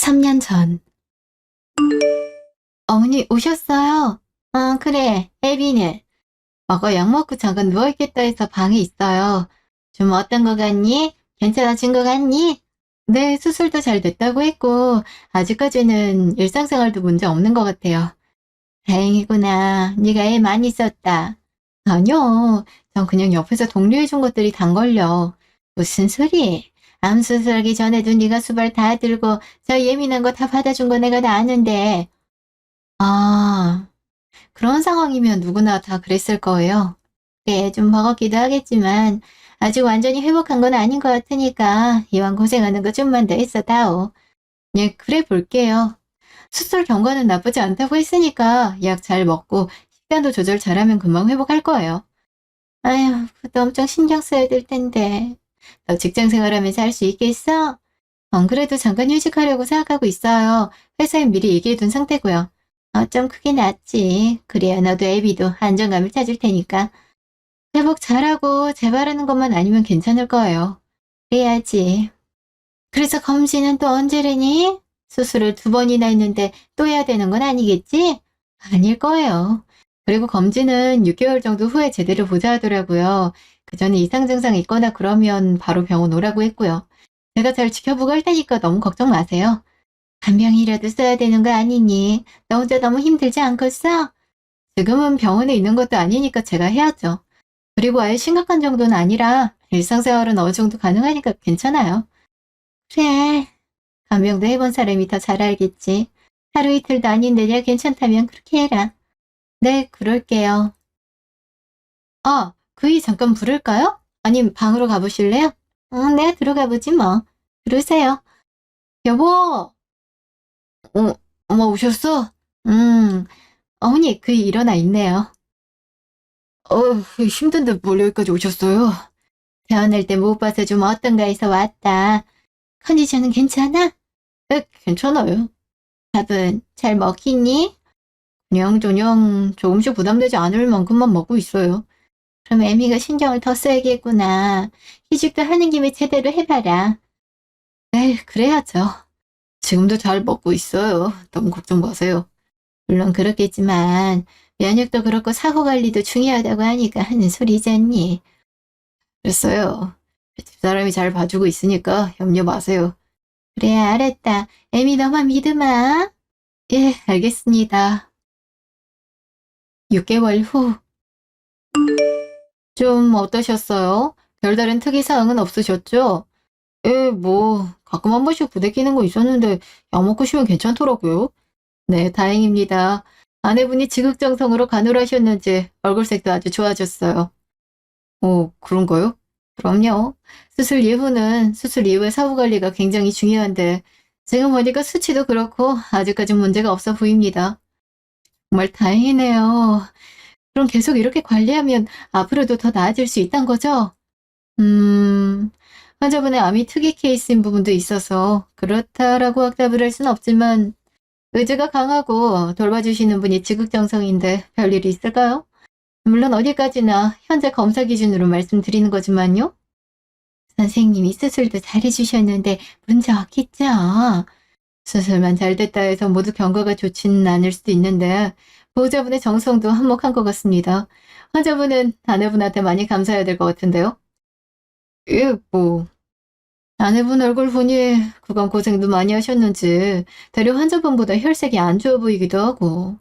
3년 전. 어머니 오셨어요? 그래. 애비는? 약 먹고 잠깐 누워있겠다 해서 방에 있어요. 좀 어떤 거 같니? 괜찮아진 거 같니? 네, 수술도 잘 됐다고 했고 아직까지는 일상생활도 문제 없는 것 같아요. 다행이구나. 네가 애 많이 썼다. 아니요. 전 그냥 옆에서 독려해준 것들이 단 걸요. 무슨 소리? 암 수술하기 전에도 네가 수발 다 들고 저 예민한 거 다 받아준 거 내가 다 아는데. 아, 그런 상황이면 누구나 다 그랬을 거예요. 네, 좀 버겁기도 하겠지만 아직 완전히 회복한 건 아닌 것 같으니까 이왕 고생하는 거 좀만 더 했어 다오. 예, 그래 볼게요. 수술 경과는 나쁘지 않다고 했으니까 약 잘 먹고 식단도 조절 잘하면 금방 회복할 거예요. 아휴, 그것도 엄청 신경 써야 될 텐데. 너 직장 생활하면서 할 수 있겠어? 안 그래도 잠깐 휴직하려고 생각하고 있어요. 회사에 미리 얘기해둔 상태고요. 좀 크게 낫지. 그래야 너도 애비도 안정감을 찾을 테니까. 회복 잘하고 재바르는 것만 아니면 괜찮을 거예요. 그래야지. 그래서 검진은 또 언제래니? 수술을 2번이나 했는데 또 해야 되는 건 아니겠지? 아닐 거예요. 그리고 검진은 6개월 정도 후에 제대로 보자 하더라고요. 그 전에 이상 증상이 있거나 그러면 바로 병원 오라고 했고요. 제가 잘 지켜보고 할 테니까 너무 걱정 마세요. 간병이라도 써야 되는 거 아니니? 너 혼자 너무 힘들지 않겠어? 지금은 병원에 있는 것도 아니니까 제가 해야죠. 그리고 아예 심각한 정도는 아니라 일상생활은 어느 정도 가능하니까 괜찮아요. 그래. 간병도 해본 사람이 더 잘 알겠지. 하루 이틀도 아닌데 내가 괜찮다면 그렇게 해라. 네, 그럴게요. 그이 잠깐 부를까요? 아님 방으로 가보실래요? 응, 네, 들어가 보지 뭐. 들으세요. 여보! 엄마 오셨어? 음, 어머니 그이 일어나 있네요. 힘든데 뭘 여기까지 오셨어요? 태어날 때 못 봐서 좀 어떤가 해서 왔다. 컨디션은 괜찮아? 네, 괜찮아요. 밥은 잘 먹히니? 그냥저냥 조금씩 부담되지 않을 만큼만 먹고 있어요. 그럼 애미가 신경을 더 써야겠구나. 휴직도 하는 김에 제대로 해봐라. 네, 그래야죠. 지금도 잘 먹고 있어요. 너무 걱정 마세요. 물론 그렇겠지만 면역도 그렇고 사고관리도 중요하다고 하니까 하는 소리잖니. 됐어요. 집사람이 잘 봐주고 있으니까 염려 마세요. 그래, 알았다. 애미 너만 믿으마. 예, 알겠습니다. 6개월 후. 좀 어떠셨어요? 별다른 특이사항은 없으셨죠? 예, 가끔 한 번씩 부대끼는 거 있었는데 약 먹고 쉬면 괜찮더라고요. 네, 다행입니다. 아내분이 지극정성으로 간호하셨는지 얼굴색도 아주 좋아졌어요. 그런가요? 그럼요. 수술 이후는 수술 이후의 사후관리가 굉장히 중요한데 지금 보니까 수치도 그렇고 아직까진 문제가 없어 보입니다. 정말 다행이네요. 그럼 계속 이렇게 관리하면 앞으로도 더 나아질 수 있단 거죠? 음, 환자분의 암이 특이 케이스인 부분도 있어서 그렇다라고 확답을 할 수는 없지만 의지가 강하고 돌봐주시는 분이 지극정성인데 별일이 있을까요? 물론 어디까지나 현재 검사 기준으로 말씀드리는 거지만요. 선생님이 수술도 잘해주셨는데 문제 없겠죠? 수술만 잘 됐다 해서 모두 경과가 좋지는 않을 수도 있는데 보호자분의 정성도 한몫한 것 같습니다. 환자분은 아내분한테 많이 감사해야 될 것 같은데요. 예, 아내분 얼굴 보니 그간 고생도 많이 하셨는지 대려 환자분보다 혈색이 안 좋아 보이기도 하고.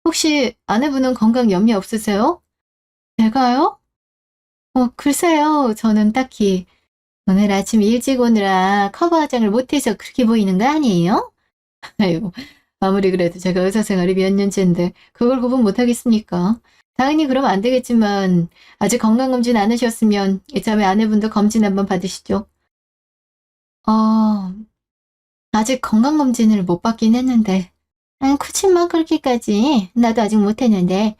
혹시 아내분은 건강 염려 없으세요? 제가요? 글쎄요. 저는 딱히 오늘 아침 일찍 오느라 커버 화장을 못해서 그렇게 보이는 거 아니에요? 아이고, 아무리 그래도 제가 의사 생활이 몇 년째인데 그걸 구분 못하겠습니까? 당연히 그러면 안 되겠지만 아직 건강검진 안 하셨으면 이참에 아내분도 검진 한번 받으시죠. 어, 아직 건강검진을 못 받긴 했는데. 굳이 뭐 그렇게까지. 나도 아직 못했는데.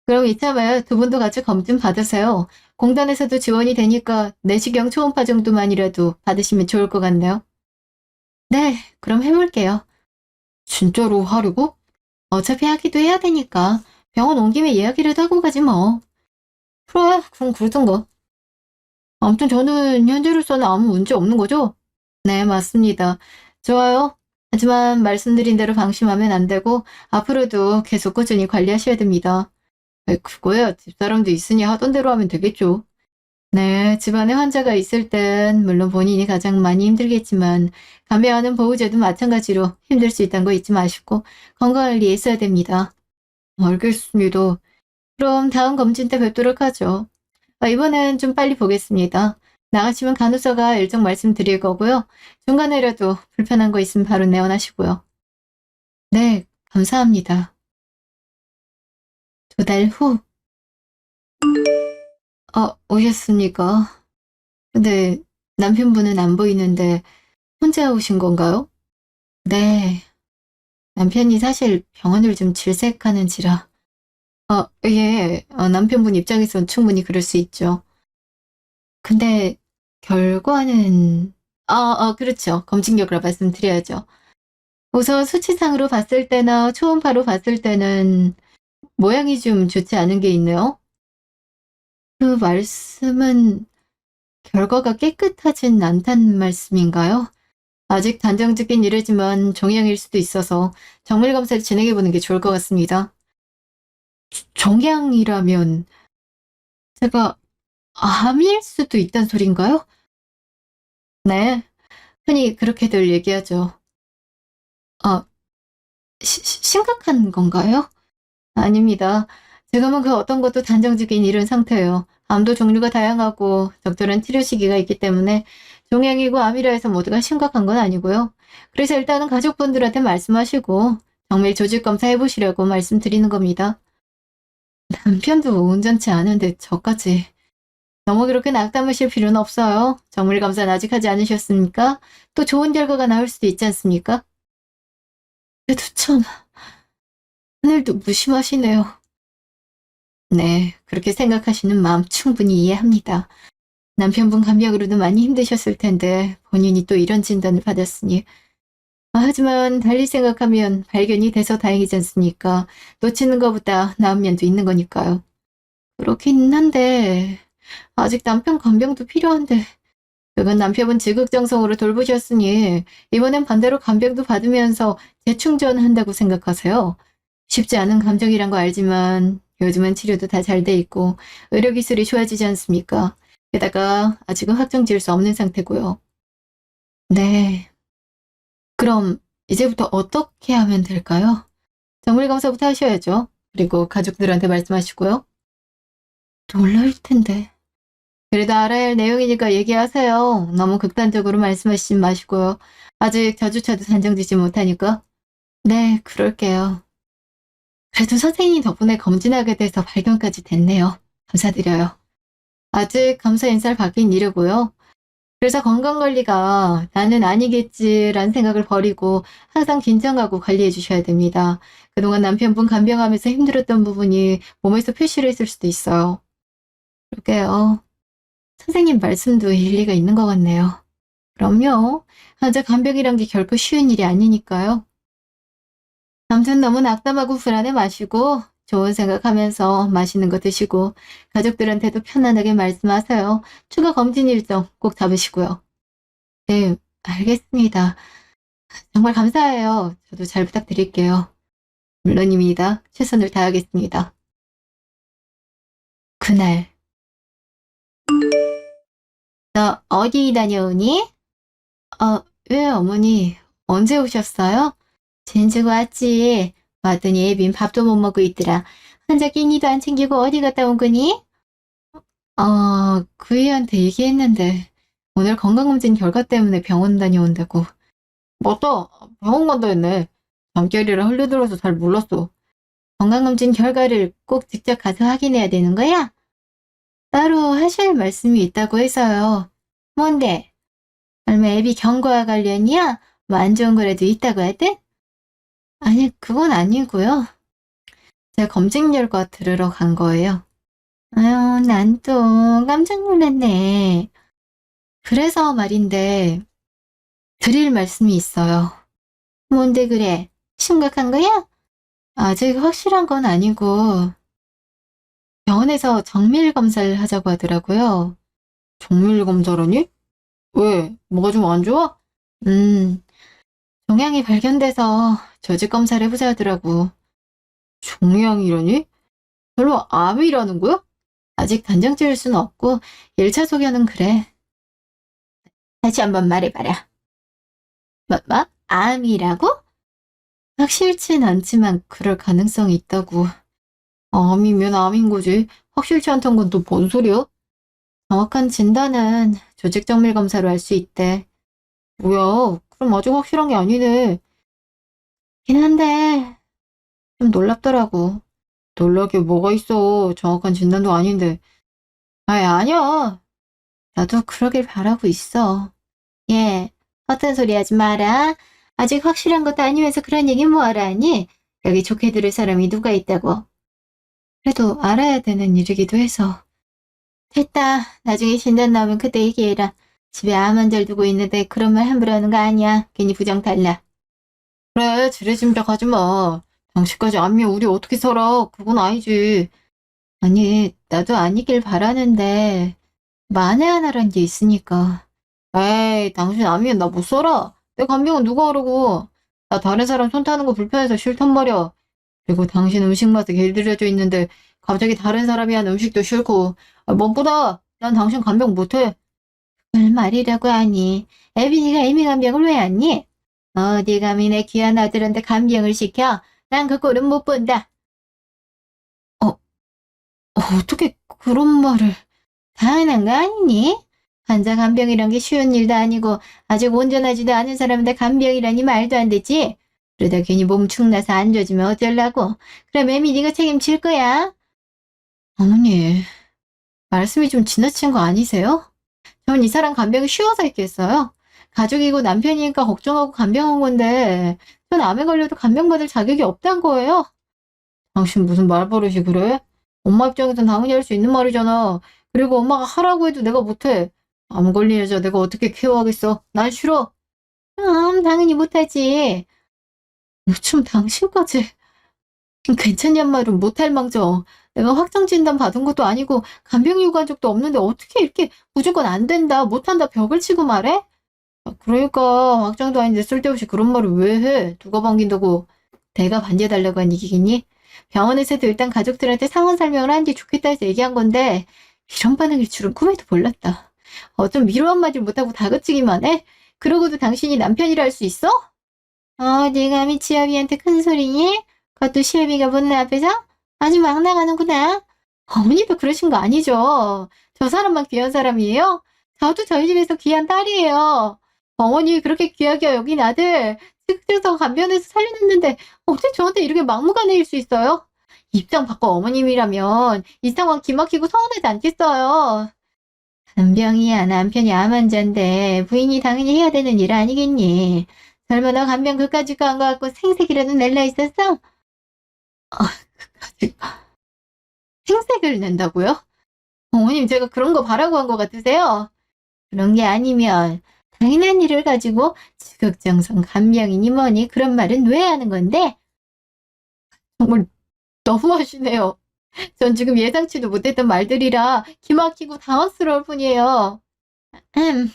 그럼 이참에 두 분도 같이 검진 받으세요. 공단에서도 지원이 되니까 내시경 초음파 정도만이라도 받으시면 좋을 것 같네요. 네, 그럼 해볼게요. 진짜로 하려고? 어차피 하기도 해야 되니까 병원 온 김에 예약이라도 하고 가지 뭐. 그래, 그럼 그러던가. 아무튼 저는 현재로서는 아무 문제 없는 거죠? 네, 맞습니다. 좋아요. 하지만 말씀드린 대로 방심하면 안 되고 앞으로도 계속 꾸준히 관리하셔야 됩니다. 그거야 집사람도 있으니 하던 대로 하면 되겠죠. 네, 집안에 환자가 있을 땐 물론 본인이 가장 많이 힘들겠지만 감배하는 보호자도 마찬가지로 힘들 수 있다는 거 잊지 마시고 건강관리에 있어야 됩니다. 알겠습니다. 그럼 다음 검진 때 뵙도록 하죠. 이번엔 좀 빨리 보겠습니다. 나가시면 간호사가 일정 말씀드릴 거고요. 중간에라도 불편한 거 있으면 바로 내원하시고요. 네, 감사합니다. 2달 후. 오셨습니까? 근데 남편분은 안 보이는데 혼자 오신 건가요? 네, 남편이 사실 병원을 좀 질색하는지라. 예, 남편분 입장에선 충분히 그럴 수 있죠. 근데 결과는 그렇죠. 검진 결과 말씀드려야죠. 우선 수치상으로 봤을 때나 초음파로 봤을 때는 모양이 좀 좋지 않은 게 있네요. 그 말씀은 결과가 깨끗하진 않다는 말씀인가요? 아직 단정짓긴 이르지만 종양일 수도 있어서 정밀 검사를 진행해 보는 게 좋을 것 같습니다. 종양이라면 제가 암일 수도 있단 소린가요? 네, 흔히 그렇게들 얘기하죠. 아, 심각한 건가요? 아닙니다. 지금은 그 어떤 것도 단정짓긴 이른 상태예요. 암도 종류가 다양하고 적절한 치료 시기가 있기 때문에 종양이고 암이라 해서 모두가 심각한 건 아니고요. 그래서 일단은 가족분들한테 말씀하시고 정밀 조직 검사 해보시라고 말씀드리는 겁니다. 남편도 온전치 않은데 저까지. 너무 그렇게 낙담하실 필요는 없어요. 정밀 검사는 아직 하지 않으셨습니까? 또 좋은 결과가 나올 수도 있지 않습니까? 그래도 참 하늘도 무심하시네요. 네, 그렇게 생각하시는 마음 충분히 이해합니다. 남편분 감기약으로도 많이 힘드셨을 텐데 본인이 또 이런 진단을 받았으니. 하지만 달리 생각하면 발견이 돼서 다행이지 않습니까? 놓치는 것보다 나은 면도 있는 거니까요. 그렇긴 한데 아직 남편 간병도 필요한데 그건 남편분 지극정성으로 돌보셨으니 이번엔 반대로 간병도 받으면서 재충전한다고 생각하세요. 쉽지 않은 감정이란 거 알지만 요즘은 치료도 다 잘 돼 있고 의료기술이 좋아지지 않습니까? 게다가 아직은 확정 지을 수 없는 상태고요. 네. 그럼 이제부터 어떻게 하면 될까요? 정밀 검사부터 하셔야죠. 그리고 가족들한테 말씀하시고요. 놀랄 텐데. 그래도 알아야 할 내용이니까 얘기하세요. 너무 극단적으로 말씀하시지 마시고요. 아직 저주차도 산정지지 못하니까. 네, 그럴게요. 그래도 선생님 덕분에 검진하게 돼서 발견까지 됐네요. 감사드려요. 아직 감사 인사를 받긴 이르고요. 그래서 건강관리가 나는 아니겠지라는 생각을 버리고 항상 긴장하고 관리해 주셔야 됩니다. 그동안 남편분 간병하면서 힘들었던 부분이 몸에서 표시를 했을 수도 있어요. 그러게요. 선생님 말씀도 일리가 있는 것 같네요. 그럼요. 환자 간병이란 게 결코 쉬운 일이 아니니까요. 아무튼 너무 낙담하고 불안해 마시고 좋은 생각하면서 맛있는 거 드시고 가족들한테도 편안하게 말씀하세요. 추가 검진 일정 꼭 잡으시고요. 네, 알겠습니다. 정말 감사해요. 저도 잘 부탁드릴게요. 물론입니다. 최선을 다하겠습니다. 그날, 너 어디 다녀오니? 왜 어머니, 언제 오셨어요? 진주고 왔지. 왔더니 애빈 밥도 못 먹고 있더라. 환자 끼니도 안 챙기고 어디 갔다 온 거니? 그 애한테 얘기했는데 오늘 건강검진 결과 때문에 병원 다녀온다고. 맞다. 병원 간다 했네. 잠결이라 흘려들어서 잘 몰랐어. 건강검진 결과를 꼭 직접 가서 확인해야 되는 거야? 따로 하실 말씀이 있다고 해서요. 뭔데? 설마 애비 경과와 관련이야? 뭐 안 좋은 거라도 있다고 하든? 아니, 그건 아니고요. 제가 검진 결과 들으러 간 거예요. 아유, 난 또 깜짝 놀랐네. 그래서 말인데 드릴 말씀이 있어요. 뭔데 그래? 심각한 거야? 아직 확실한 건 아니고 병원에서 정밀 검사를 하자고 하더라고요. 정밀 검사라니? 왜? 뭐가 좀 안 좋아? 음, 종양이 발견돼서 조직 검사를 해보자 하더라고. 종양이라니? 별로 암이라는 거야? 아직 단정 지을 순 없고 1차 소견은 그래. 다시 한번 말해봐라. 뭐? 암이라고? 확실치는 않지만 그럴 가능성이 있다고. 암이면 암인 거지. 확실치 않다는 건 또 뭔 소리야? 정확한 진단은 조직 정밀 검사로 할 수 있대. 뭐야, 그럼 아직 확실한 게 아니네. 긴 한데 좀 놀랍더라고. 놀라게 뭐가 있어. 정확한 진단도 아닌데. 아니야. 나도 그러길 바라고 있어. 예, 헛된 소리 하지 마라. 아직 확실한 것도 아니면서 그런 얘기 뭐하러 하니? 여기 좋게 들을 사람이 누가 있다고. 그래도 알아야 되는 일이기도 해서. 됐다. 나중에 진단 나오면 그때 얘기해라. 집에 암 환자를 두고 있는데 그런 말 함부로 하는 거 아니야. 괜히 부정 달라. 그래, 지레짐작하지 마. 당신까지 암이면 우리 어떻게 살아? 그건 아니지. 아니, 나도 아니길 바라는데 만에 하나란 게 있으니까. 에이, 당신 암이면 나 못 살아. 내 간병은 누가 하라고. 나 다른 사람 손 타는 거 불편해서 싫단 말이야. 그리고 당신 음식 맛에 길들여져 있는데 갑자기 다른 사람이 한 음식도 싫고. 무엇보다 난 당신 간병 못해. 그걸 말이라고 하니. 애빈이가 애미 간병을 왜 하니? 어디 감히 내 귀한 아들한테 간병을 시켜? 난 그 꼴은 못 본다. 어떻게 그런 말을. 당연한 거 아니니? 환자 간병이란 게 쉬운 일도 아니고 아직 온전하지도 않은 사람한테 간병이라니 말도 안 되지. 그러다 괜히 몸 축나서 안 좋아지면 어쩌려고. 그럼 애미 네가 책임질 거야. 어머니, 말씀이 좀 지나친 거 아니세요? 전 이 사람 간병이 쉬워서 했겠어요. 가족이고 남편이니까 걱정하고 간병한 건데 전 암에 걸려도 간병받을 자격이 없단 거예요. 당신 무슨 말버릇이 그래? 엄마 입장에선 당연히 할 수 있는 말이잖아. 그리고 엄마가 하라고 해도 내가 못해. 암 걸린 여자 내가 어떻게 케어하겠어? 난 싫어. 당연히 못하지. 요즘 당신까지 괜찮냔 말은 못할 망정. 내가 확정 진단 받은 것도 아니고 간병 요구한 적도 없는데 어떻게 이렇게 무조건 안 된다, 못한다 벽을 치고 말해? 그러니까 확정도 아닌데 쓸데없이 그런 말을 왜 해? 누가 반긴다고. 내가 반대해달라고 한 얘기겠니? 병원에서도 일단 가족들한테 상황 설명을 하는 게 좋겠다 해서 얘기한 건데 이런 반응일 줄은 꿈에도 몰랐다. 어쩜 위로 한마디 못하고 다그치기만 해? 그러고도 당신이 남편이라 할 수 있어? 네가 감히 지아비한테 큰 소리니? 그것도 시애비가 본네 앞에서? 아주 막 나가는구나. 어머니도 그러신 거 아니죠? 저 사람만 귀한 사람이에요? 저도 저희 집에서 귀한 딸이에요. 어머니 그렇게 귀하게 여긴 아들 직접 간변해서 살려냈는데 어떻게 저한테 이렇게 막무가내일 수 있어요? 입장 바꿔 어머님이라면 이 상황 기막히고 서운하지 않겠어요? 간병이야 남편이 암 환자인데 부인이 당연히 해야 되는 일 아니겠니? 설마 너 간병 그까짓 거 한 거 갖고 생색이라도 낼라 있었어? 그까짓 생색을 낸다고요? 어머님 제가 그런 거 바라고 한 거 같으세요? 그런 게 아니면 당연한 일을 가지고 지극정성 간병이니 뭐니 그런 말은 왜 하는 건데? 정말 너무하시네요. 전 지금 예상치도 못했던 말들이라 기막히고 당황스러울 뿐이에요. 음,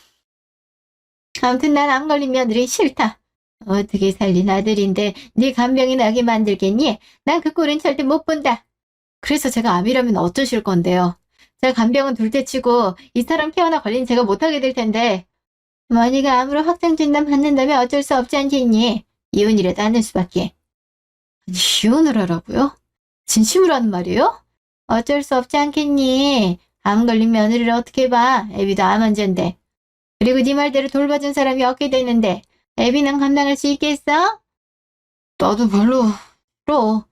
아무튼 난 암 걸린 며느리 싫다. 어떻게 살린 아들인데 네 간병이 나게 만들겠니? 난 그 꼴은 절대 못 본다. 그래서 제가 암이라면 어쩌실 건데요? 제가 간병은 둘째치고 이 사람 케어나 관리는 제가 못하게 될 텐데 어머니가 암으로 확정 진단 받는다면 어쩔 수 없지 않겠니? 이혼이라도 하는 수밖에. 아니, 이혼을 하라고요? 진심으로 하는 말이에요? 어쩔 수 없지 않겠니? 암 걸린 며느리를 어떻게 봐? 애비도 암 환자인데. 그리고 네 말대로 돌봐준 사람이 없게 되는데 애비는 감당할 수 있겠어? 나도 별로 싫어.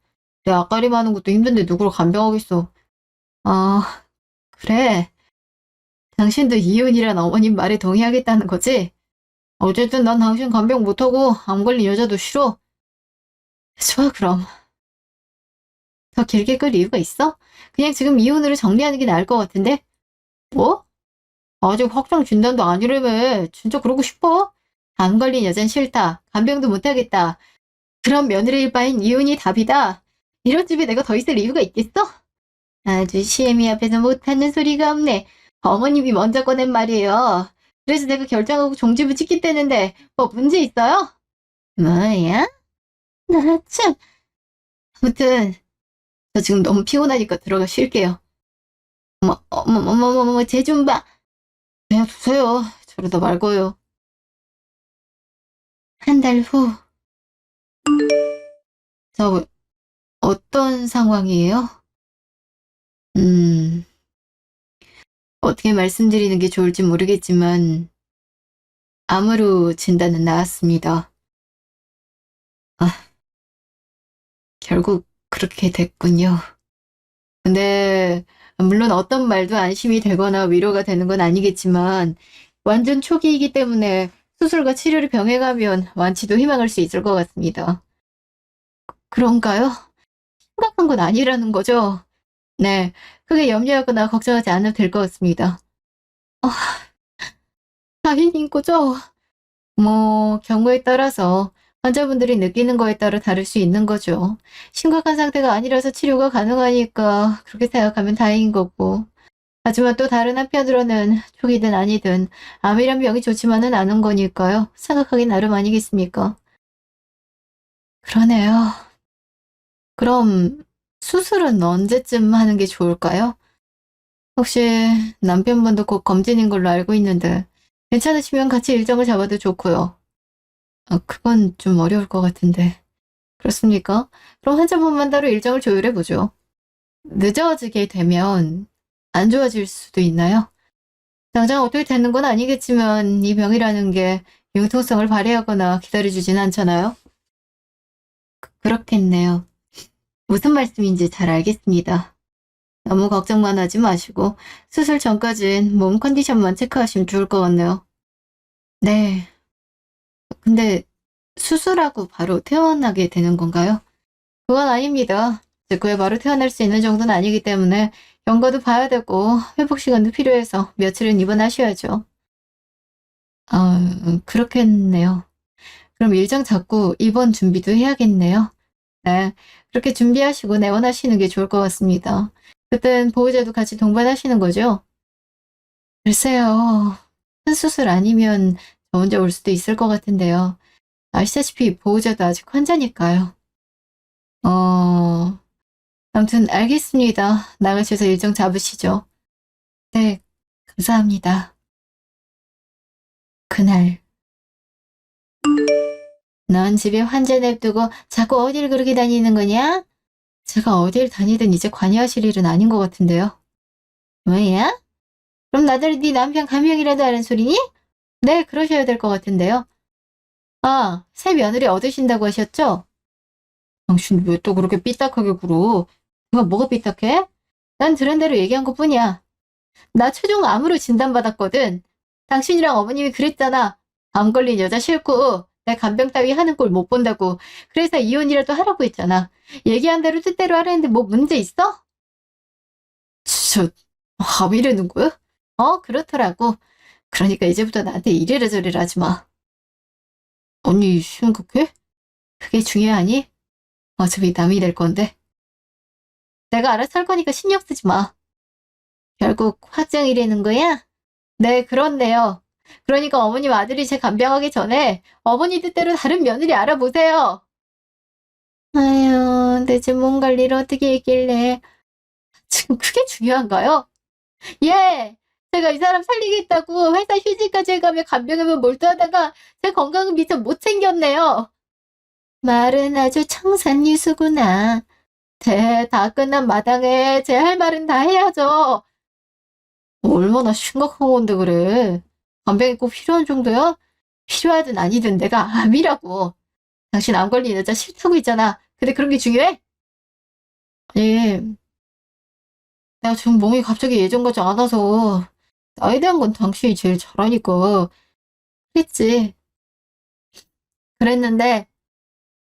내 앞가림 하는 것도 힘든데 누구를 간병하겠어. 아, 그래. 당신도 이혼이란 어머님 말에 동의하겠다는 거지? 어쨌든 난 당신 간병 못하고 암 걸린 여자도 싫어. 좋아, 그럼. 더 길게 끌 이유가 있어? 그냥 지금 이혼으로 정리하는 게 나을 것 같은데? 뭐? 아직 확정 진단도 아니라며. 진짜 그러고 싶어? 암 걸린 여잔 싫다. 간병도 못하겠다. 그런 며느리일 바엔 이혼이 답이다. 이런 집에 내가 더 있을 이유가 있겠어? 아주 시애미 앞에서 못하는 소리가 없네. 어머님이 먼저 꺼낸 말이에요. 그래서 내가 결정하고 종지부 찍겠다는데 뭐 문제 있어요? 뭐야? 나 참. 아무튼 저 지금 너무 피곤하니까 들어가 쉴게요. 어머, 쟤 좀 봐. 그냥 두세요. 저러다 말고요. 한 달 후. 저 어떤 상황이에요? 음, 어떻게 말씀드리는 게 좋을지 모르겠지만 암으로 진단은 나왔습니다. 아, 결국 그렇게 됐군요. 근데 물론 어떤 말도 안심이 되거나 위로가 되는 건 아니겠지만 완전 초기이기 때문에 수술과 치료를 병행하면 완치도 희망할 수 있을 것 같습니다. 그런가요? 심각한 건 아니라는 거죠? 네, 크게 염려하거나 걱정하지 않아도 될 것 같습니다. 아, 다행인 거죠? 경우에 따라서 환자분들이 느끼는 거에 따라 다를 수 있는 거죠. 심각한 상태가 아니라서 치료가 가능하니까 그렇게 생각하면 다행인 거고. 하지만 또 다른 한편으로는 초기든 아니든 암이란 병이 좋지만은 않은 거니까요. 생각하기 나름 아니겠습니까? 그러네요. 그럼 수술은 언제쯤 하는 게 좋을까요? 혹시 남편분도 곧 검진인 걸로 알고 있는데 괜찮으시면 같이 일정을 잡아도 좋고요. 그건 좀 어려울 것 같은데. 그렇습니까? 그럼 환자분만 따로 일정을 조율해 보죠. 늦어지게 되면 안 좋아질 수도 있나요? 당장 어떻게 되는 건 아니겠지만 이 병이라는 게 융통성을 발휘하거나 기다려주진 않잖아요. 그렇겠네요. 무슨 말씀인지 잘 알겠습니다. 너무 걱정만 하지 마시고 수술 전까진 몸 컨디션만 체크하시면 좋을 것 같네요. 네. 근데 수술하고 바로 퇴원하게 되는 건가요? 그건 아닙니다. 직후에 바로 퇴원할 수 있는 정도는 아니기 때문에 경과도 봐야 되고 회복 시간도 필요해서 며칠은 입원하셔야죠. 그렇겠네요. 그럼 일정 잡고 입원 준비도 해야겠네요. 네. 그렇게 준비하시고 내원하시는 게 좋을 것 같습니다. 그땐 보호자도 같이 동반하시는 거죠? 글쎄요. 큰 수술 아니면 저 혼자 올 수도 있을 것 같은데요. 아시다시피 보호자도 아직 환자니까요. 어, 아무튼 알겠습니다. 나가셔서 일정 잡으시죠. 네, 감사합니다. 그날 넌 집에 환자 냅두고 자꾸 어딜 그렇게 다니는 거냐? 제가 어딜 다니든 이제 관여하실 일은 아닌 것 같은데요. 뭐야? 그럼 나들이 네 남편 감명이라도 하는 소리니? 네, 그러셔야 될 것 같은데요. 아, 새 며느리 얻으신다고 하셨죠? 당신 왜 또 그렇게 삐딱하게 굴어? 내가 뭐가 삐딱해? 난 들은 대로 얘기한 것뿐이야. 나 최종 암으로 진단받았거든. 당신이랑 어머님이 그랬잖아. 암 걸린 여자 싫고 내 간병 따위 하는 꼴 못 본다고. 그래서 이혼이라도 하라고 했잖아. 얘기한 대로 뜻대로 하라는데 뭐 문제 있어? 저, 암이라는 거야? 그렇더라고. 그러니까 이제부터 나한테 이래라 저래라 하지 마. 언니 심각해? 그게 중요하니? 어차피 남이 될 건데. 내가 알아서 할 거니까 신경 쓰지 마. 결국 확정이라는 거야? 네, 그렇네요. 그러니까 어머님 아들이 제 간병하기 전에 어머니 뜻대로 다른 며느리 알아보세요. 아유, 대체 몸 관리를 어떻게 했길래. 지금 그게 중요한가요? 예! 제가 이 사람 살리겠다고 회사 휴직까지 해가며 간병하며 몰두하다가 제 건강은 미처 못 챙겼네요. 말은 아주 청산유수구나. 다 끝난 마당에 제 할 말은 다 해야죠. 얼마나 심각한 건데 그래. 간병이 꼭 필요한 정도야? 필요하든 아니든 내가 암이라고. 당신 암 걸린 여자 싫다고 했잖아. 근데 그런 게 중요해? 아니, 내가 지금 몸이 갑자기 예전 같지 않아서 나에 대한 건 당신이 제일 잘하니까 그랬지. 그랬는데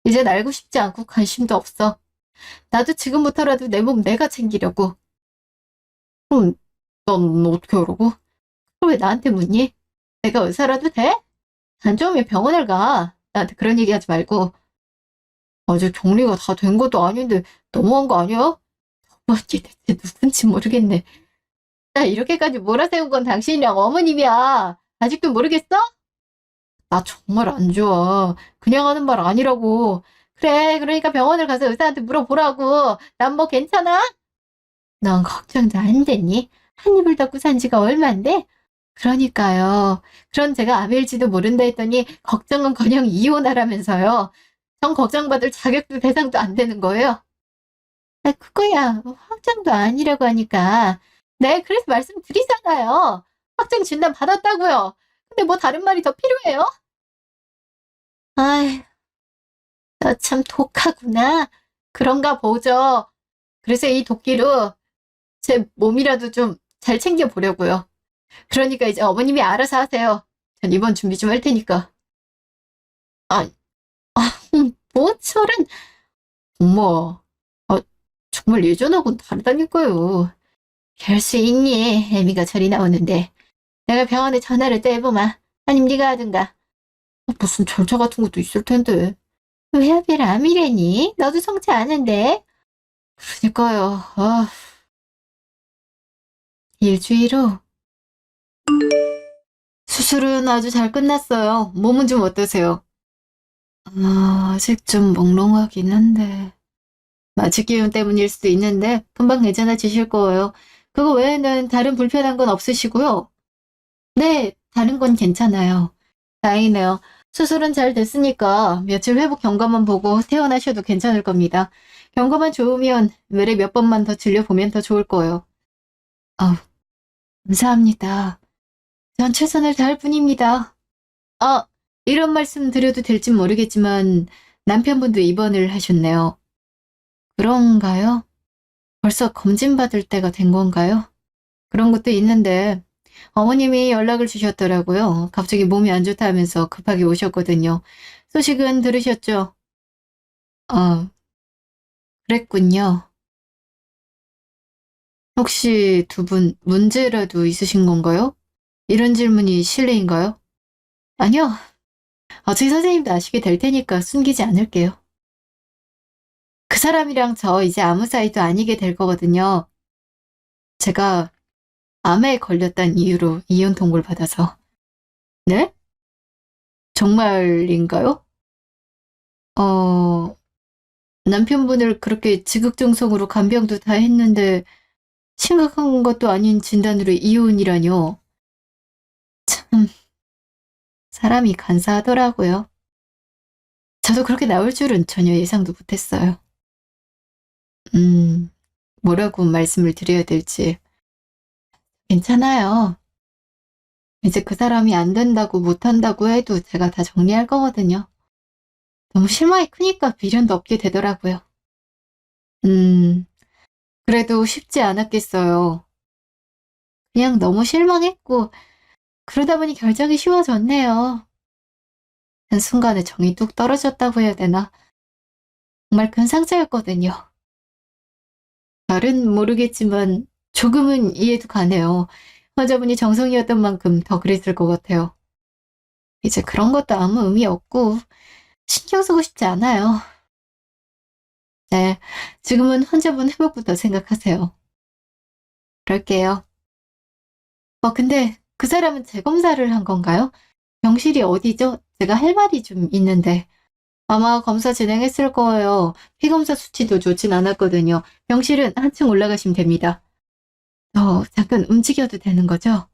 이젠 알고 싶지 않고 관심도 없어. 나도 지금부터라도 내 몸 내가 챙기려고. 그럼 넌 어떻게 하라고? 그걸 왜 나한테 묻니? 내가 의사라도 돼? 안 좋으면 병원을 가. 나한테 그런 얘기 하지 말고. 아직 격리가 다 된 것도 아닌데 너무한 거 아니야? 어머니 대체 누군지 모르겠네. 나 이렇게까지 몰아세운 건 당신이랑 어머님이야. 아직도 모르겠어? 나 정말 안 좋아. 그냥 하는 말 아니라고. 그래, 그러니까 병원을 가서 의사한테 물어보라고. 난 뭐 괜찮아? 넌 걱정도 안 됐니? 한 입을 닫고 산 지가 얼만데? 그러니까요. 그런 제가 아밀지도 모른다 했더니 걱정은커녕 이혼하라면서요. 전 걱정받을 자격도 대상도 안 되는 거예요. 아, 그거야 확정도 아니라고 하니까. 네, 그래서 말씀드리잖아요. 확정 진단 받았다고요. 근데 뭐 다른 말이 더 필요해요? 아이, 너 참 독하구나. 그런가 보죠. 그래서 이 도끼로 제 몸이라도 좀 잘 챙겨보려고요. 그러니까 이제 어머님이 알아서 하세요. 전 이번 준비 좀 할 테니까. 아, 모처럼. 엄마, 아, 정말 예전하고는 다르다니까요. 별 수 있니? 애미가 저리 나오는데. 내가 병원에 전화를 또 해보마. 아님 네가 하든가. 무슨 절차 같은 것도 있을 텐데. 왜 하필 암이래니? 너도 성치 않은데. 그러니까요. 일주일 후. 수술은 아주 잘 끝났어요. 몸은 좀 어떠세요? 아직 좀 몽롱하긴 한데. 마취 기운 때문일 수도 있는데 금방 괜찮아지실 거예요. 그거 외에는 다른 불편한 건 없으시고요. 네, 다른 건 괜찮아요. 다행이네요. 수술은 잘 됐으니까 며칠 회복 경과만 보고 퇴원하셔도 괜찮을 겁니다. 경과만 좋으면 외래 몇 번만 더 진료보면 더 좋을 거예요. 아, 감사합니다. 전 최선을 다할 뿐입니다. 아, 이런 말씀 드려도 될진 모르겠지만 남편분도 입원을 하셨네요. 그런가요? 벌써 검진받을 때가 된 건가요? 그런 것도 있는데 어머님이 연락을 주셨더라고요. 갑자기 몸이 안 좋다면서 급하게 오셨거든요. 소식은 들으셨죠? 아, 그랬군요. 혹시 두 분 문제라도 있으신 건가요? 이런 질문이 실례인가요? 아니요. 어차피 선생님도 아시게 될 테니까 숨기지 않을게요. 그 사람이랑 저 이제 아무 사이도 아니게 될 거거든요. 제가 암에 걸렸다는 이유로 이혼 통보를 받아서. 네? 정말인가요? 어, 남편분을 그렇게 지극정성으로 간병도 다 했는데 심각한 것도 아닌 진단으로 이혼이라뇨. 참, 사람이 간사하더라고요. 저도 그렇게 나올 줄은 전혀 예상도 못했어요. 음, 뭐라고 말씀을 드려야 될지. 괜찮아요. 이제 그 사람이 안 된다고 못한다고 해도 제가 다 정리할 거거든요. 너무 실망이 크니까 미련도 없게 되더라고요. 음, 그래도 쉽지 않았겠어요. 그냥 너무 실망했고, 그러다 보니 결정이 쉬워졌네요. 한순간에 정이 뚝 떨어졌다고 해야 되나? 정말 큰 상처였거든요. 잘은 모르겠지만 조금은 이해도 가네요. 환자분이 정성이었던 만큼 더 그랬을 것 같아요. 이제 그런 것도 아무 의미 없고 신경 쓰고 싶지 않아요. 네, 지금은 환자분 회복부터 생각하세요. 그럴게요. 근데 그 사람은 재검사를 한 건가요? 병실이 어디죠? 제가 할 말이 좀 있는데. 아마 검사 진행했을 거예요. 피검사 수치도 좋진 않았거든요. 병실은 한층 올라가시면 됩니다. 잠깐 움직여도 되는 거죠?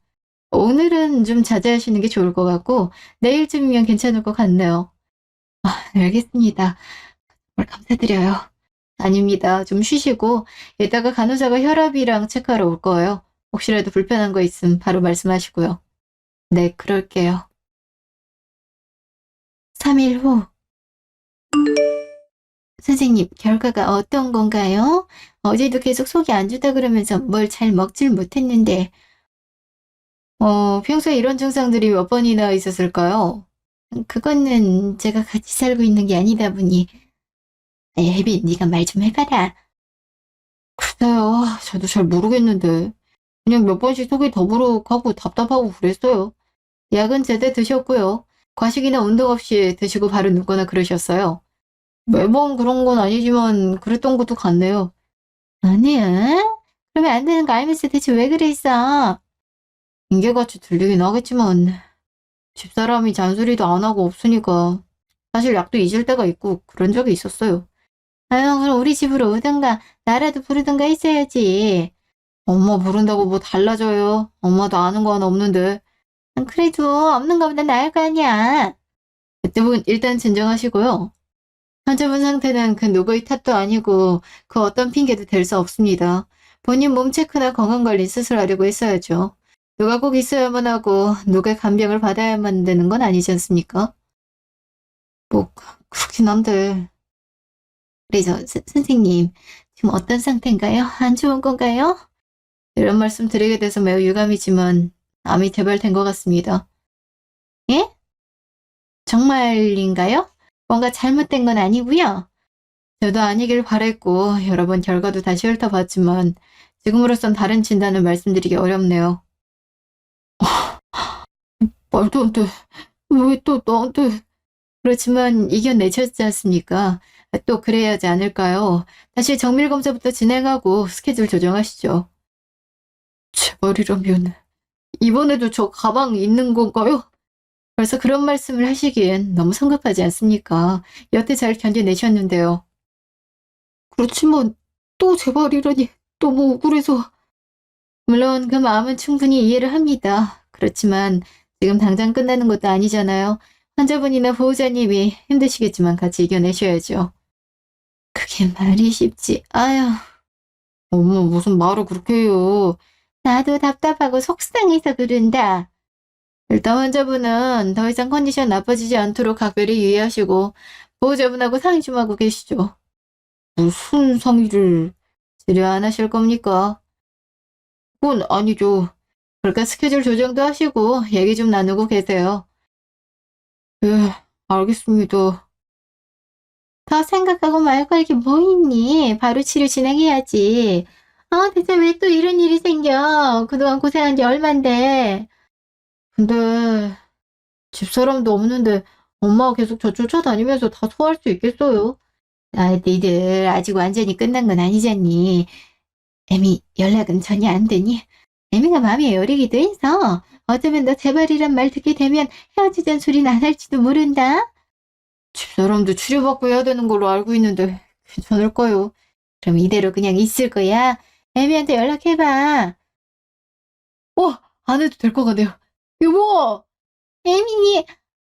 오늘은 좀 자제하시는 게 좋을 것 같고 내일쯤이면 괜찮을 것 같네요. 알겠습니다. 정말 감사드려요. 아닙니다. 좀 쉬시고 이따가 간호사가 혈압이랑 체크하러 올 거예요. 혹시라도 불편한 거 있으면 바로 말씀하시고요. 네, 그럴게요. 3일 후. 선생님, 결과가 어떤 건가요? 어제도 계속 속이 안 좋다 그러면서 뭘 잘 먹질 못했는데. 평소에 이런 증상들이 몇 번이나 있었을까요? 그거는 제가 같이 살고 있는 게 아니다 보니. 혜빈, 네가 말 좀 해봐라. 글쎄요, 저도 잘 모르겠는데. 그냥 몇 번씩 속이 더부룩하고 답답하고 그랬어요. 약은 제때 드셨고요. 과식이나 운동 없이 드시고 바로 눕거나 그러셨어요. 매번 그런 건 아니지만 그랬던 것도 같네요. 아니야? 그러면 안 되는 거 알면서 대체 왜 그랬어? 인계같이 들리긴 하겠지만 집사람이 잔소리도 안 하고 없으니까 사실 약도 잊을 때가 있고 그런 적이 있었어요. 아유, 그럼 우리 집으로 오든가 나라도 부르든가 했어야지. 엄마 부른다고 뭐 달라져요. 엄마도 아는 거 하나 없는데. 그래도 없는 거보다 나을 거 아니야. 그때분 일단 진정하시고요. 환자분 상태는 그 누구의 탓도 아니고 그 어떤 핑계도 댈 수 없습니다. 본인 몸 체크나 건강관리 스스로 하려고 했어야죠. 누가 꼭 있어야만 하고 누가 간병을 받아야만 되는 건 아니지 않습니까? 뭐 그렇긴 한데. 그래서 선생님 지금 어떤 상태인가요? 안 좋은 건가요? 이런 말씀 드리게 돼서 매우 유감이지만 암이 재발된 것 같습니다. 예? 정말인가요? 뭔가 잘못된 건 아니고요. 저도 아니길 바랬고 여러 번 결과도 다시 훑어봤지만 지금으로선 다른 진단을 말씀드리기 어렵네요. 말도 안 돼. 왜 또 너한테. 그렇지만 이겨내셨지 않습니까? 또 그래야 하지 않을까요? 다시 정밀검사부터 진행하고 스케줄 조정하시죠. 제발이라면 이번에도 저 가방 있는 건가요? 벌써 그런 말씀을 하시기엔 너무 성급하지 않습니까? 여태 잘 견뎌내셨는데요. 그렇지만 또 제발이라니 너무 억울해서. 물론 그 마음은 충분히 이해를 합니다. 그렇지만 지금 당장 끝나는 것도 아니잖아요. 환자분이나 보호자님이 힘드시겠지만 같이 이겨내셔야죠. 그게 말이 쉽지. 아휴. 어머, 무슨 말을 그렇게 해요. 나도 답답하고 속상해서 그런다. 일단 환자분은 더 이상 컨디션 나빠지지 않도록 각별히 유의하시고 보호자분하고 상의 좀 하고 계시죠. 무슨 상의를. 치료 안 하실 겁니까? 그건 아니죠. 그러니까 스케줄 조정도 하시고 얘기 좀 나누고 계세요. 예, 알겠습니다. 더 생각하고 말고 할 게 뭐 있니? 바로 치료 진행해야지. 대체 왜 또 이런 일이 생겨? 그동안 고생한 게 얼만데. 근데 집사람도 없는데 엄마가 계속 저 쫓아다니면서 다 소화할 수 있겠어요? 니들 아직 완전히 끝난 건 아니잖니. 애미 연락은 전혀 안 되니? 애미가 마음이 여리기도 해서 어쩌면 너 제발이란 말 듣게 되면 헤어지자는 소리는 안 할지도 모른다. 집사람도 치료받고 해야 되는 걸로 알고 있는데 괜찮을까요? 그럼 이대로 그냥 있을 거야? 애미한테 연락해봐. 안 해도 될 것 같네요. 여보! 애미!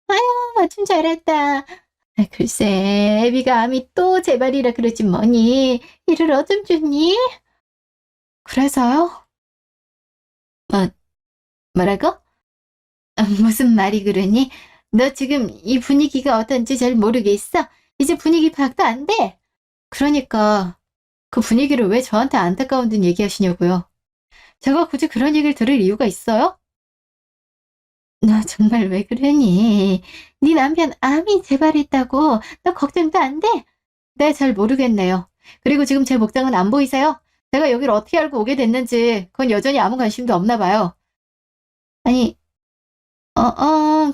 아유, 마침 잘 왔다. 글쎄, 애비가 암이 또 재발이라 그러지 뭐니. 이를 어쩜 좋니? 그래서요? 뭐, 뭐라고? 무슨 말이 그러니? 너 지금 이 분위기가 어떤지 잘 모르겠어? 이제 분위기 파악도 안 돼? 그러니까 그 분위기를 왜 저한테 안타까운 듯 얘기하시냐고요. 제가 굳이 그런 얘기를 들을 이유가 있어요? 너 정말 왜 그러니? 네 남편 암이 재발했다고 너 걱정도 안 돼? 네, 잘 모르겠네요. 그리고 지금 제 복장은 안 보이세요? 제가 여길 어떻게 알고 오게 됐는지 그건 여전히 아무 관심도 없나 봐요. 아니,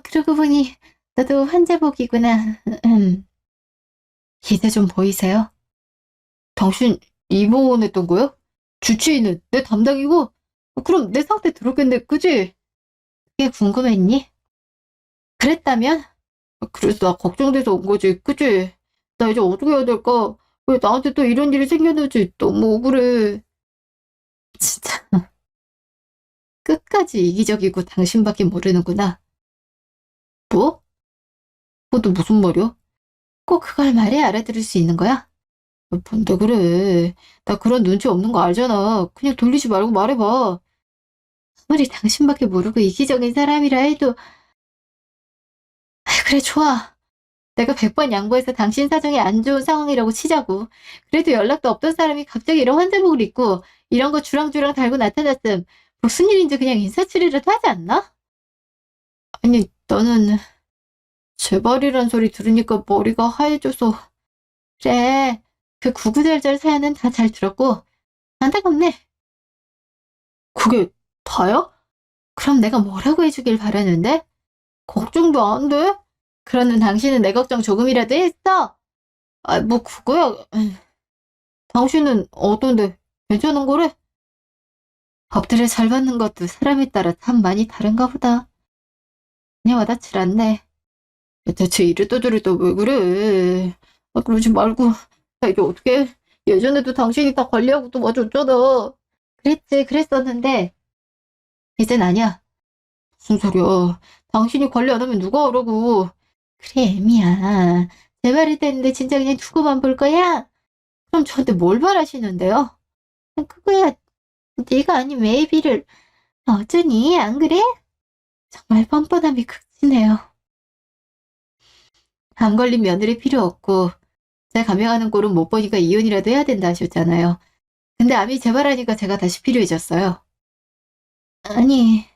그러고 보니 너도 환자복이구나. 이제 좀 보이세요? 당신 입원했던 거요? 주치의는 내 담당이고? 그럼 내 상태 들었겠네, 그지? 그게 궁금했니? 그랬다면? 그래서 나 걱정돼서 온 거지, 그지? 나 이제 어떻게 해야 될까? 왜 나한테 또 이런 일이 생겼는지 너무 억울해. 진짜 끝까지 이기적이고 당신밖에 모르는구나. 뭐? 그것도 무슨 말이야? 꼭 그걸 말해야 알아들을 수 있는 거야? 뭔데 그래. 나 그런 눈치 없는 거 알잖아. 그냥 돌리지 말고 말해봐. 아무리 당신밖에 모르고 이기적인 사람이라 해도. 그래, 좋아. 내가 100번 양보해서 당신 사정이 안 좋은 상황이라고 치자고. 그래도 연락도 없던 사람이 갑자기 이런 환자복을 입고 이런 거 주랑주랑 달고 나타났음. 무슨 일인지 그냥 인사치레라도 하지 않나? 아니, 너는 재발이란 소리 들으니까 머리가 하얘져서. 그래, 그 구구절절 사연은 다 잘 들었고 안타깝네. 그게 다야? 그럼 내가 뭐라고 해주길 바라는데? 걱정도 안 돼? 그러는 당신은 내 걱정 조금이라도 했어? 뭐 그거야. 당신은 어떤데? 괜찮은 거래? 법들을 잘 받는 것도 사람에 따라 참 많이 다른가 보다. 그냥 와닿질 않네. 대체 이랬다 저랬다 왜 그래? 그러지 말고. 나 이제 어떡해. 예전에도 당신이 다 관리하고 도와줬잖아. 그랬지, 그랬었는데, 이젠 아니야. 무슨 소리야. 당신이 관리 안 하면 누가 하라고. 그래, 애미야. 제 말을 듣는데 진짜 그냥 두고만 볼 거야? 그럼 저한테 뭘 바라시는데요? 그거야, 네가 아닌 웨이비를 어쩌니, 안 그래? 정말 뻔뻔함이 극치네요. 암 걸린 며느리 필요 없고, 제 감명하는 꼴은 못 보니까 이혼이라도 해야 된다 하셨잖아요. 근데 암이 재발하니까 제가 다시 필요해졌어요. 아니,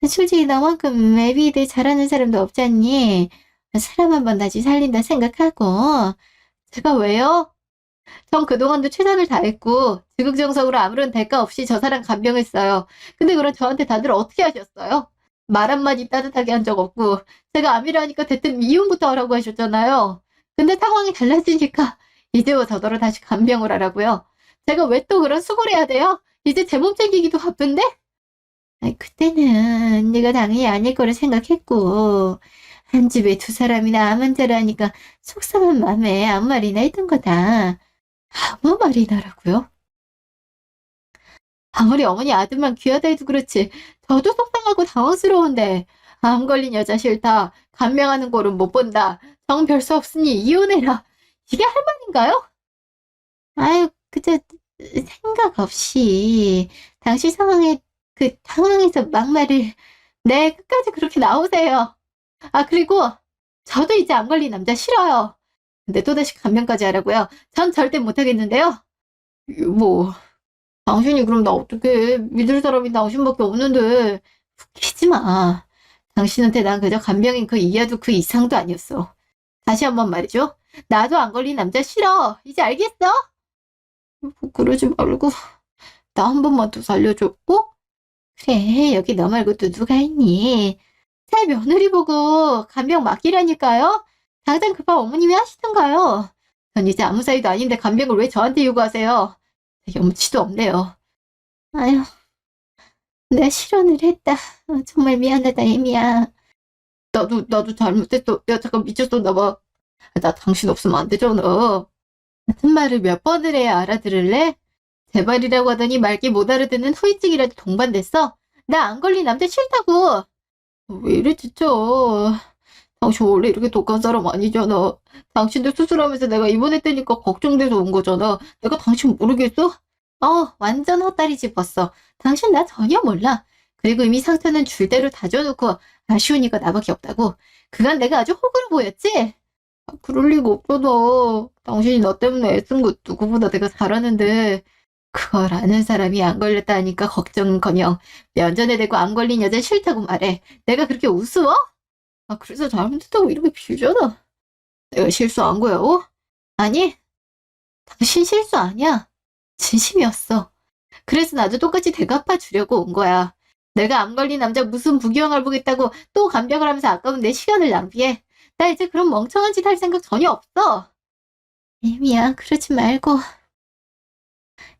솔직히 너만큼 애비들 잘하는 사람도 없잖니. 사람 한 번 다시 살린다 생각하고. 제가 왜요? 전 그동안도 최선을 다했고 지극정성으로 아무런 대가 없이 저 사람 간병했어요. 근데 그럼 저한테 다들 어떻게 하셨어요? 말 한마디 따뜻하게 한 적 없고 제가 암이라니까 대뜸 이혼부터 하라고 하셨잖아요. 근데 상황이 달라지니까 이제 와 저더러 다시 간병을 하라고요. 제가 왜 또 그런 수고를 해야 돼요? 이제 제 몸 챙기기도 바쁜데? 아이, 그때는 네가 당연히 아닐 거를 생각했고 한 집에 두 사람이나 암 환자를 하니까 속상한 마음에 아무 말이나 했던 거다. 아무 말이나라고요? 아무리 어머니 아들만 귀하다 해도 그렇지 저도 속상하고 당황스러운데 암 걸린 여자 싫다. 간명하는 꼴은 못 본다. 정 별 수 없으니 이혼해라. 이게 할 말인가요? 아유, 그저 생각 없이 당시 상황에 그 당황해서 막말을 네, 끝까지 그렇게 나오세요. 아, 그리고 저도 이제 암 걸린 남자 싫어요. 근데 또다시 간병까지 하라고요? 전 절대 못하겠는데요. 뭐 당신이 그럼 나 어떡해. 믿을 사람이 당신밖에 없는데. 웃기지 마. 당신한테 난 그저 간병인 그 이하도 그 이상도 아니었어. 다시 한번 말이죠. 나도 안 걸린 남자 싫어. 이제 알겠어? 뭐 그러지 말고 나 한 번만 더 살려줘. 어? 그래, 여기 너 말고 또 누가 있니? 새 며느리 보고 간병 맡기라니까요? 당장 급한 어머님이 하시던가요? 전 이제 아무 사이도 아닌데 간병을 왜 저한테 요구하세요? 염치도 없네요. 아유, 내가 실언을 했다. 정말 미안하다, 애미야. 나도 잘못했어. 내가 잠깐 미쳤었나 봐. 나 당신 없으면 안 되잖아. 같은 말을 몇 번을 해야 알아들을래? 제발이라고 하더니 말귀 못 알아듣는 후유증이라도 동반됐어? 나 안 걸린 남자 싫다고. 왜 이래, 진짜. 당신 원래 이렇게 독한 사람 아니잖아. 당신도 수술하면서 내가 입원했다니까 걱정돼서 온 거잖아. 내가 당신 모르겠어? 완전 헛다리 짚었어. 당신 나 전혀 몰라. 그리고 이미 상처는 줄대로 다져놓고 아쉬우니까 나밖에 없다고. 그간 내가 아주 호구로 보였지? 그럴 리가 없잖아. 당신이 나 때문에 애쓴 거 누구보다 내가 잘하는데 그걸 아는 사람이 안 걸렸다 하니까 걱정은커녕 면전에 대고 안 걸린 여자 싫다고 말해. 내가 그렇게 우스워? 그래서 잘못했다고 이렇게 빌잖아. 내가 실수한 거야, 아니, 당신 실수 아니야. 진심이었어. 그래서 나도 똑같이 대갚아 주려고 온 거야. 내가 암 걸린 남자 무슨 부귀영화를 보겠다고 또 간병을 하면서 아까운 내 시간을 낭비해. 나 이제 그런 멍청한 짓 할 생각 전혀 없어. 애미야, 그러지 말고.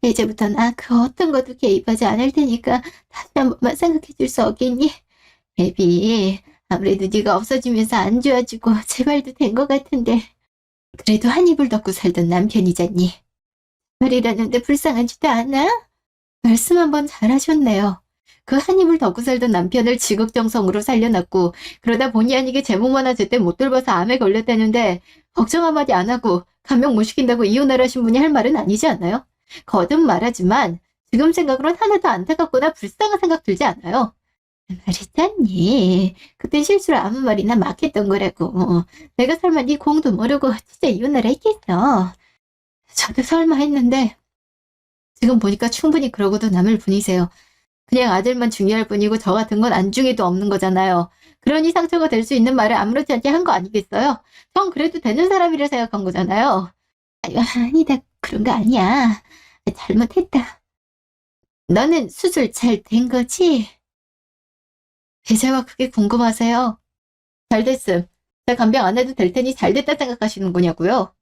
이제부터 나 그 어떤 것도 개입하지 않을 테니까 다시 한 번만 생각해 줄 수 없겠니? 애비, 아무래도 네가 없어지면서 안 좋아지고 재발도 된 것 같은데 그래도 한 이불 덮고 살던 남편이잖니. 말이라는데 불쌍하지도 않아? 말씀 한번 잘하셨네요. 그 한 이불 덮고 살던 남편을 지극정성으로 살려놨고 그러다 본의 아니게 제 몸 하나 제때 못 돌봐서 암에 걸렸다는데 걱정 한마디 안 하고 간병 못 시킨다고 이혼하라신 분이 할 말은 아니지 않나요? 거듭 말하지만 지금 생각으론 하나도 안타깝거나 불쌍한 생각 들지 않아요. 말했잖니. 그때 실수로 아무 말이나 막 했던 거라고. 내가 설마 네 공도 모르고 진짜 이혼하라 했겠어. 저도 설마 했는데 지금 보니까 충분히 그러고도 남을 분이세요. 그냥 아들만 중요할 뿐이고 저 같은 건 안중에도 없는 거잖아요. 그러니 상처가 될 수 있는 말을 아무렇지 않게 한 거 아니겠어요? 전 그래도 되는 사람이라 생각한 거잖아요. 아니다. 그런 거 아니야. 잘못했다. 너는 수술 잘 된 거지? 배자가 그게 궁금하세요. 잘 됐음. 제가 간병 안 해도 될 테니 잘 됐다 생각하시는 거냐고요?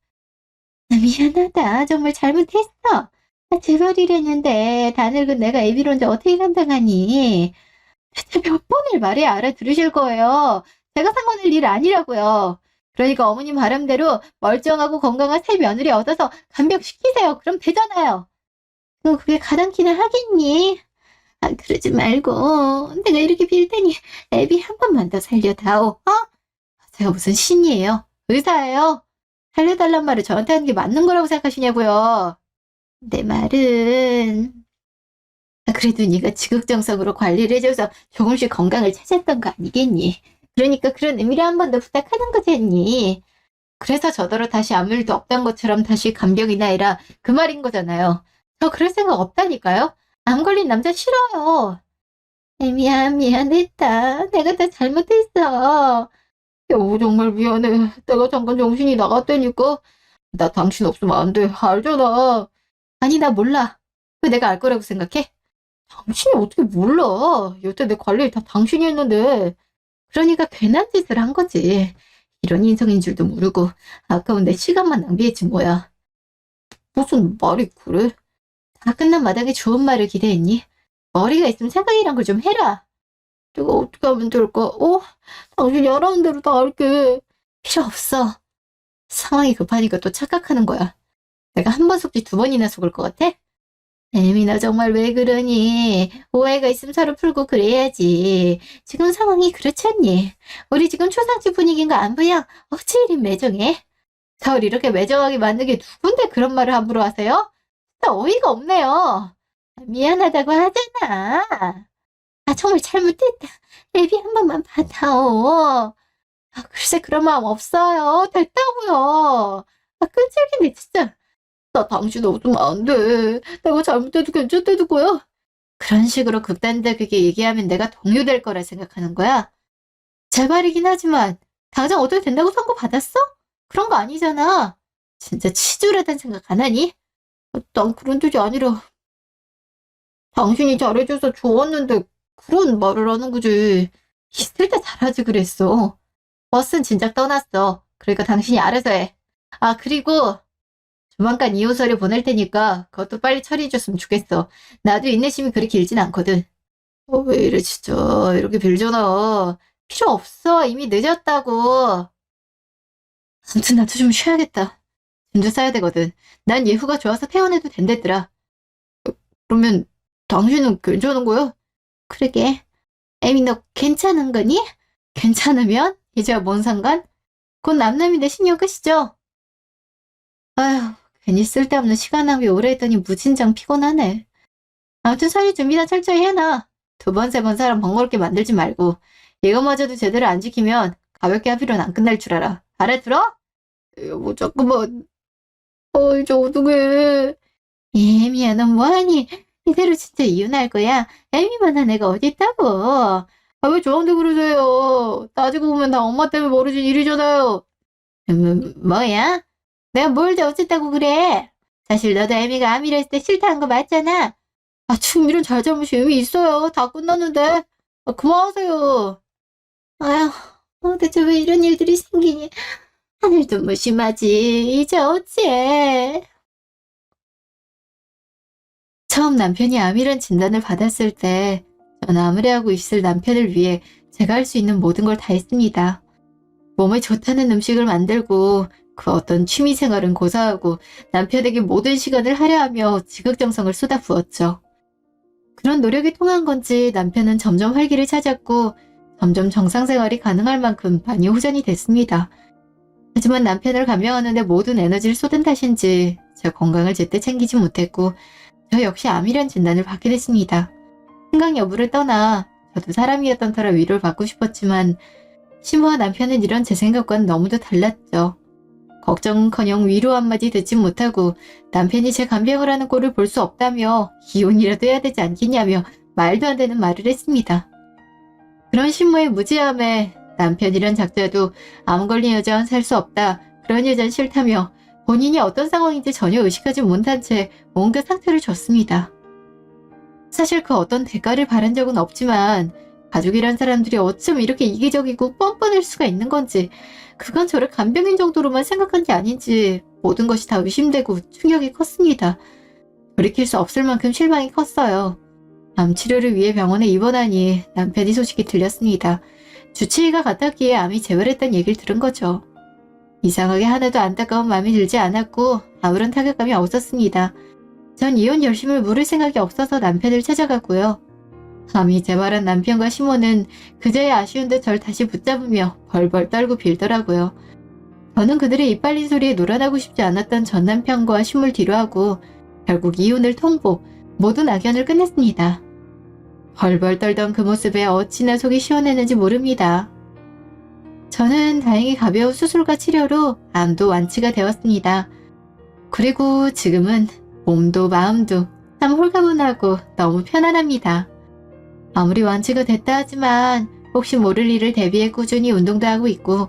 미안하다. 정말 잘못했어. 제발이랬는데 다 늙은 내가 애비로 혼자 어떻게 감당하니? 대체 몇 번을 말해야 알아들으실 거예요. 제가 상관할 일 아니라고요. 그러니까 어머님 바람대로 멀쩡하고 건강한 새 며느리 얻어서 간병시키세요. 그럼 되잖아요. 그게 가당키나 하겠니? 아, 그러지 말고 내가 이렇게 빌 테니 애비 한 번만 더 살려다오. 어? 제가 무슨 신이에요? 의사예요. 살려달란 말을 저한테 하는 게 맞는 거라고 생각하시냐고요. 내 말은 그래도 네가 지극정성으로 관리를 해줘서 조금씩 건강을 찾았던 거 아니겠니? 그러니까 그런 의미로 한 번 더 부탁하는 거잖니. 그래서 저더러 다시 아무 일도 없던 것처럼 다시 간병이나 해라 그 말인 거잖아요. 저 그럴 생각 없다니까요. 암 걸린 남자 싫어요. 미안했다. 내가 다 잘못했어. 여보 정말 미안해. 내가 잠깐 정신이 나갔다니까. 나 당신 없으면 안 돼. 알잖아. 아니 나 몰라. 왜 내가 알 거라고 생각해? 당신이 어떻게 몰라. 여태 내 관리를 다 당신이 했는데. 그러니까 괜한 짓을 한 거지. 이런 인성인 줄도 모르고 아까운 내 시간만 낭비했지 뭐야. 무슨 말이 그래? 다 끝난 마당에 좋은 말을 기대했니? 머리가 있으면 생각이란 걸 좀 해라. 내가 어떻게 하면 될까? 당신이 하라는 대로 다 할게. 필요 없어. 상황이 급하니까 또 착각하는 거야. 내가 한 번 속지 두 번이나 속을 것 같아? 에미나 정말 왜 그러니? 오해가 있으면 서로 풀고 그래야지. 지금 상황이 그렇지 않니? 우리 지금 초상집 분위기인 거 안 보여? 어찌 이리 매정해? 저를 이렇게 매정하게 만든 게 누군데 그런 말을 함부로 하세요? 진짜 어이가 없네요. 미안하다고 하잖아. 아 정말 잘못했다. 애비 한 번만 받아오. 글쎄 그런 마음 없어요. 됐다고요. 끈질기네 진짜. 나 당신 없으면 안 돼. 내가 잘못해도 괜찮대도 거야. 그런 식으로 극단적이게 얘기하면 내가 동요될 거라 생각하는 거야? 제 말이긴 하지만 당장 어떻게 된다고 선고 받았어? 그런 거 아니잖아. 진짜 치졸하단 생각 안 하니? 난 그런 뜻이 아니라 당신이 잘해줘서 좋았는데 그런 말을 하는 거지. 있을 때 잘하지 그랬어. 버스는 진작 떠났어. 그러니까 당신이 알아서 해. 아 그리고 조만간 이호서를 보낼 테니까 그것도 빨리 처리해줬으면 좋겠어. 나도 인내심이 그리 길진 않거든. 왜 이래 진짜. 이렇게 빌잖아. 필요 없어. 이미 늦었다고. 아무튼 나도 좀 쉬어야겠다. 짐도 싸야 되거든. 난 예후가 좋아서 퇴원해도 된댔더라. 그러면 당신은 괜찮은 거야? 그러게. 에미 너 괜찮은 거니? 괜찮으면 이제야 뭔 상관? 곧 남남인데 신경 끄시죠? 아휴 괜히 쓸데없는 시간 낭비 오래 했더니 무진장 피곤하네. 아무튼 서류 준비나 철저히 해놔. 두 번, 세 번 사람 번거롭게 만들지 말고 이거마저도 제대로 안 지키면 가볍게 합의로는 안 끝날 줄 알아. 알아들어? 여보 잠깐만. 이제 어떡해. 애미야 넌 뭐하니? 이대로 진짜 이혼할 거야? 애미만한 애가 어딨다고. 왜 저한테 그러세요. 따지고 보면 다 엄마 때문에 벌어진 일이잖아요. 뭐야? 내가 뭘 더 어쨌다고 그래? 사실 너도 애미가 암이라 했을 때 싫다는 거 맞잖아. 지금 이런 잘잘못이 의미 있어요. 다 끝났는데. 그만하세요. 대체 왜 이런 일들이 생기니? 하늘도 무심하지. 이제 어째? 처음 남편이 암이란 진단을 받았을 때 전 암을 해하고 있을 남편을 위해 제가 할 수 있는 모든 걸 다 했습니다. 몸에 좋다는 음식을 만들고 그 어떤 취미생활은 고사하고 남편에게 모든 시간을 할애하며 지극정성을 쏟아부었죠. 그런 노력이 통한 건지 남편은 점점 활기를 찾았고 점점 정상생활이 가능할 만큼 많이 호전이 됐습니다. 하지만 남편을 감명하는데 모든 에너지를 쏟은 탓인지 제 건강을 제때 챙기지 못했고 저 역시 암이란 진단을 받게 됐습니다. 생각 여부를 떠나 저도 사람이었던 터라 위로를 받고 싶었지만 시모와 남편은 이런 제 생각과는 너무도 달랐죠. 걱정은커녕 위로 한마디 듣지 못하고 남편이 제 간병을 하는 꼴을 볼 수 없다며 이혼이라도 해야 되지 않겠냐며 말도 안 되는 말을 했습니다. 그런 시모의 무지함에 남편이란 작자도 암 걸린 여자와는 살 수 없다. 그런 여자는 싫다며 본인이 어떤 상황인지 전혀 의식하지 못한 채 온갖 상처를 줬습니다. 사실 그 어떤 대가를 바란 적은 없지만 가족이란 사람들이 어쩜 이렇게 이기적이고 뻔뻔할 수가 있는 건지 그건 저를 간병인 정도로만 생각한 게 아닌지 모든 것이 다 의심되고 충격이 컸습니다. 돌이킬 수 없을 만큼 실망이 컸어요. 암 치료를 위해 병원에 입원하니 남편이 소식이 들렸습니다. 주치의가 갔다기에 암이 재발했다는 얘기를 들은 거죠. 이상하게 하나도 안타까운 마음이 들지 않았고 아무런 타격감이 없었습니다. 전 이혼 결심을 물을 생각이 없어서 남편을 찾아가고요. 암이 재발한 남편과 시모는 그제야 아쉬운 듯 절 다시 붙잡으며 벌벌 떨고 빌더라고요. 저는 그들의 입 빨린 소리에 놀아나고 싶지 않았던 전 남편과 시몰 뒤로하고 결국 이혼을 통보, 모든 악연을 끝냈습니다. 벌벌 떨던 그 모습에 어찌나 속이 시원했는지 모릅니다. 저는 다행히 가벼운 수술과 치료로 암도 완치가 되었습니다. 그리고 지금은 몸도 마음도 참 홀가분하고 너무 편안합니다. 아무리 완치가 됐다 하지만 혹시 모를 일을 대비해 꾸준히 운동도 하고 있고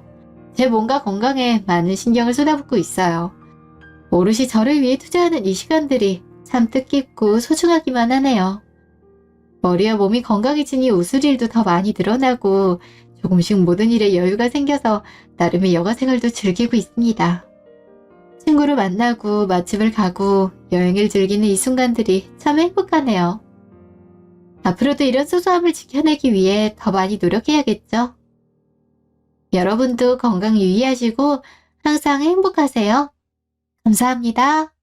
제 몸과 건강에 많은 신경을 쏟아붓고 있어요. 오롯이 저를 위해 투자하는 이 시간들이 참 뜻깊고 소중하기만 하네요. 머리와 몸이 건강해지니 웃을 일도 더 많이 늘어나고 조금씩 모든 일에 여유가 생겨서 나름의 여가 생활도 즐기고 있습니다. 친구를 만나고 맛집을 가고 여행을 즐기는 이 순간들이 참 행복하네요. 앞으로도 이런 소소함을 지켜내기 위해 더 많이 노력해야겠죠? 여러분도 건강 유의하시고 항상 행복하세요. 감사합니다.